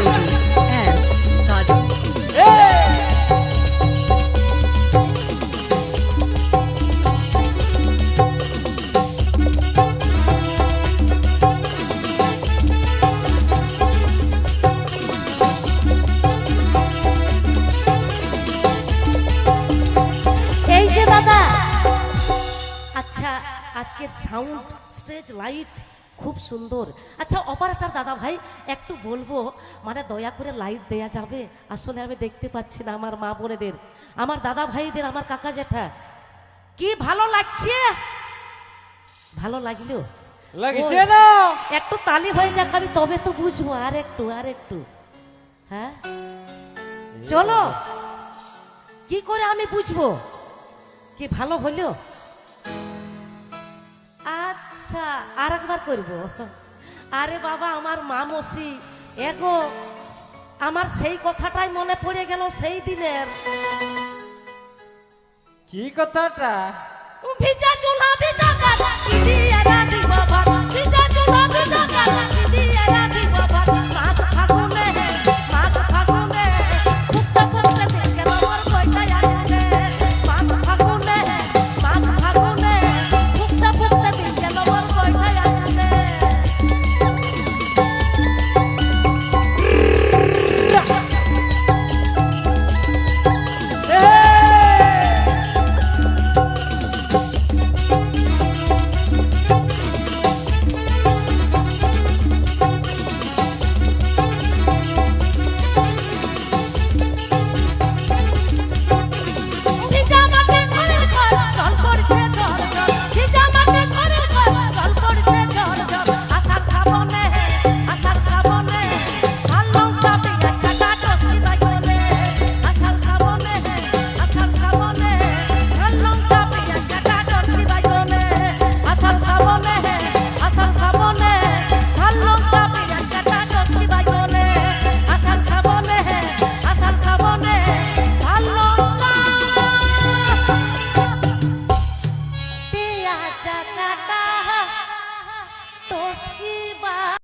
Music and Sajan. এই যে দাদা, আচ্ছা আজকে সাউন্ড স্টেজ লাইট খুব সুন্দর। আচ্ছা অপারেটর দাদা ভাই একটু বলবো, মানে দয়া করে লাইট দেয়া যাবে? আসলে আমি দেখতে পাচ্ছি না আমার মা বোনেদের, আমার দাদা ভাইদের, আমার কাকা জেঠা। কি ভালো লাগছে? ভালো লাগলো? লাগছে না? একটু তালি হয়ে যাক, আমি তবে তো বুঝবো। আর একটু আর একটু, হ্যাঁ চলো। কি করে আমি বুঝবো কি ভালো হলো? আচ্ছা আর একবার করবো। আরে বাবা আমার মা মসি, এগো আমার সেই কথাটাই মনে পড়ে গেল সেই দিনের। কি কথাটা? ভিজা চুলা ভিজা গাছ, কি দিয়ে রাঁধিব ভাত।